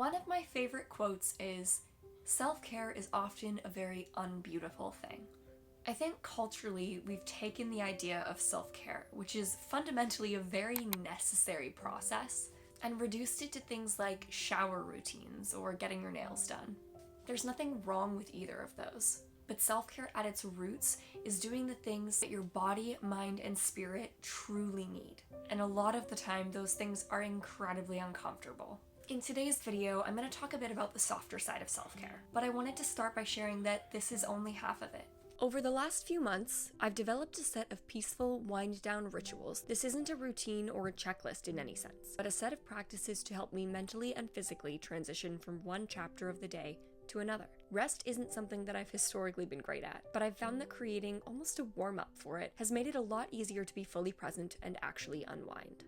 One of my favorite quotes is, "Self-care is often a very unbeautiful thing." I think culturally we've taken the idea of self-care, which is fundamentally a very necessary process, and reduced it to things like shower routines or getting your nails done. There's nothing wrong with either of those, but self-care at its roots is doing the things that your body, mind, and spirit truly need. And a lot of the time, those things are incredibly uncomfortable. In today's video, I'm going to talk a bit about the softer side of self-care, but I wanted to start by sharing that this is only half of it. Over the last few months, I've developed a set of peaceful, wind-down rituals. This isn't a routine or a checklist in any sense, but a set of practices to help me mentally and physically transition from one chapter of the day to another. Rest isn't something that I've historically been great at, but I've found that creating almost a warm-up for it has made it a lot easier to be fully present and actually unwind.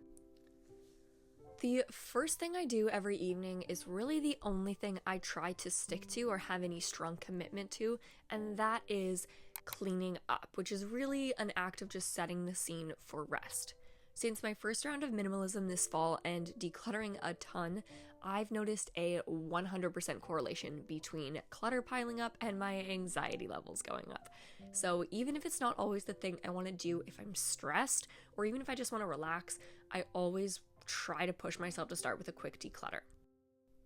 The first thing I do every evening is really the only thing I try to stick to or have any strong commitment to, and that is cleaning up, which is really an act of just setting the scene for rest. Since my first round of minimalism this fall and decluttering a ton, I've noticed a 100% correlation between clutter piling up and my anxiety levels going up. So even if it's not always the thing I want to do if I'm stressed, or even if I just want to relax, I always try to push myself to start with a quick declutter.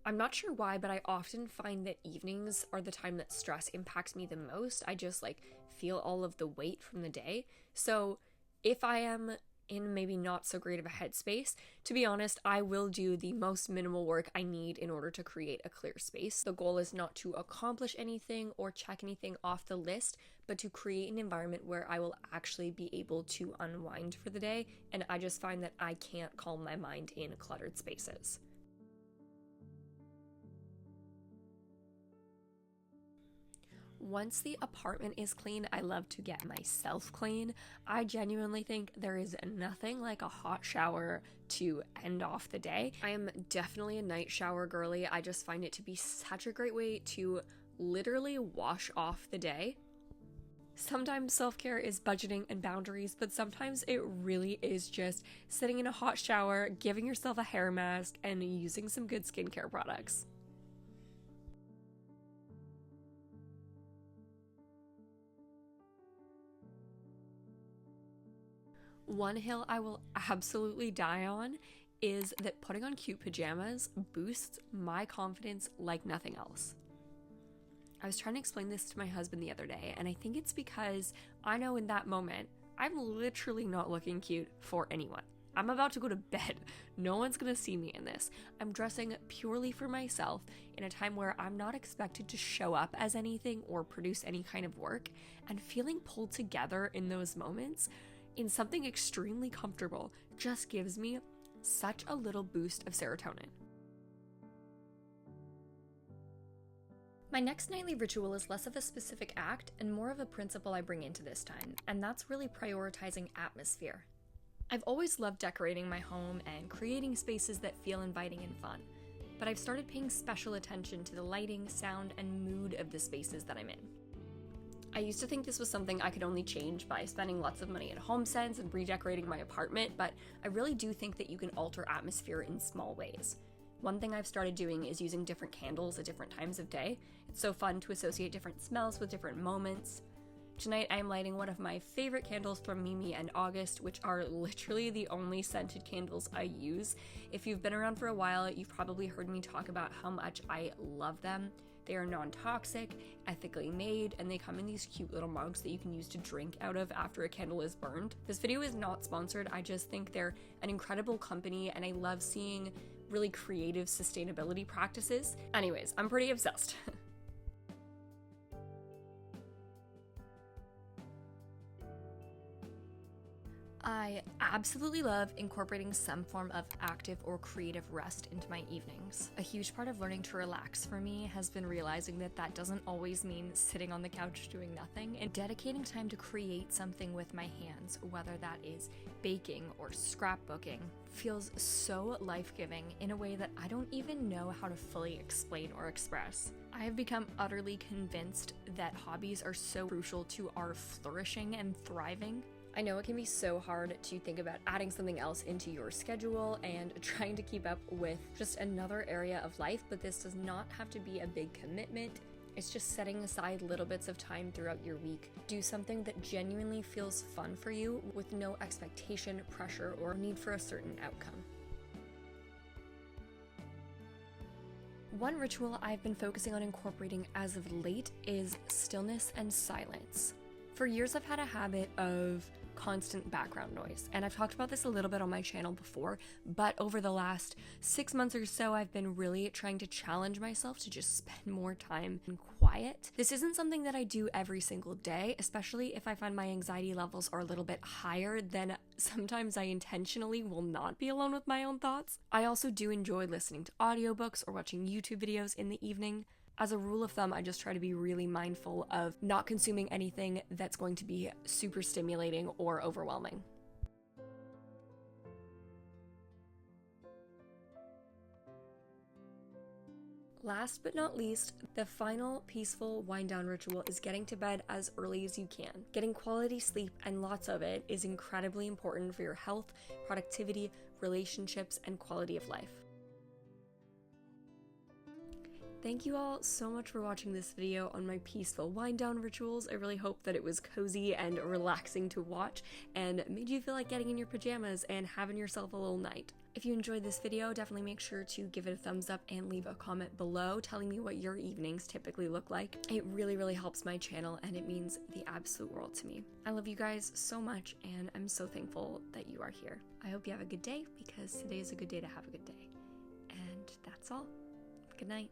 I'm not sure why, but I often find that evenings are the time that stress impacts me the most. I just feel all of the weight from the day. So if I am in maybe not so great of a headspace, to be honest, I will do the most minimal work I need in order to create a clear space. The goal is not to accomplish anything or check anything off the list, but to create an environment where I will actually be able to unwind for the day, and I just find that I can't calm my mind in cluttered spaces. Once the apartment is clean, I love to get myself clean. I genuinely think there is nothing like a hot shower to end off the day. I am definitely a night shower girly. I just find it to be such a great way to literally wash off the day. Sometimes self-care is budgeting and boundaries, but sometimes it really is just sitting in a hot shower, giving yourself a hair mask, and using some good skincare products. One hill I will absolutely die on is that putting on cute pajamas boosts my confidence like nothing else. I was trying to explain this to my husband the other day, and I think it's because I know in that moment, I'm literally not looking cute for anyone. I'm about to go to bed. No one's gonna see me in this. I'm dressing purely for myself in a time where I'm not expected to show up as anything or produce any kind of work, and feeling pulled together in those moments in something extremely comfortable just gives me such a little boost of serotonin. My next nightly ritual is less of a specific act and more of a principle I bring into this time, and that's really prioritizing atmosphere. I've always loved decorating my home and creating spaces that feel inviting and fun, but I've started paying special attention to the lighting, sound, and mood of the spaces that I'm in. I used to think this was something I could only change by spending lots of money at HomeSense and redecorating my apartment, but I really do think that you can alter atmosphere in small ways. One thing I've started doing is using different candles at different times of day. It's so fun to associate different smells with different moments. Tonight I am lighting one of my favorite candles from Mimi and August, which are literally the only scented candles I use. If you've been around for a while, you've probably heard me talk about how much I love them. They are non-toxic, ethically made, and they come in these cute little mugs that you can use to drink out of after a candle is burned. This video is not sponsored. I just think they're an incredible company, and I love seeing really creative sustainability practices. Anyways, I'm pretty obsessed. I absolutely love incorporating some form of active or creative rest into my evenings. A huge part of learning to relax for me has been realizing that that doesn't always mean sitting on the couch doing nothing, and dedicating time to create something with my hands, whether that is baking or scrapbooking, feels so life-giving in a way that I don't even know how to fully explain or express. I have become utterly convinced that hobbies are so crucial to our flourishing and thriving. I know it can be so hard to think about adding something else into your schedule and trying to keep up with just another area of life, but this does not have to be a big commitment. It's just setting aside little bits of time throughout your week. Do something that genuinely feels fun for you with no expectation, pressure, or need for a certain outcome. One ritual I've been focusing on incorporating as of late is stillness and silence. For years, I've had a habit of constant background noise, and I've talked about this a little bit on my channel before, but over the last 6 months or so, I've been really trying to challenge myself to just spend more time in quiet. This isn't something that I do every single day, especially if I find my anxiety levels are a little bit higher, then sometimes I intentionally will not be alone with my own thoughts. I also do enjoy listening to audiobooks or watching YouTube videos in the evening. As a rule of thumb, I just try to be really mindful of not consuming anything that's going to be super stimulating or overwhelming. Last but not least, the final peaceful wind down ritual is getting to bed as early as you can. Getting quality sleep, and lots of it, is incredibly important for your health, productivity, relationships, and quality of life. Thank you all so much for watching this video on my peaceful wind down rituals. I really hope that it was cozy and relaxing to watch and made you feel like getting in your pajamas and having yourself a little night. If you enjoyed this video, definitely make sure to give it a thumbs up and leave a comment below telling me what your evenings typically look like. It really helps my channel and it means the absolute world to me. I love you guys so much and I'm so thankful that you are here. I hope you have a good day because today is a good day to have a good day. And that's all. Good night.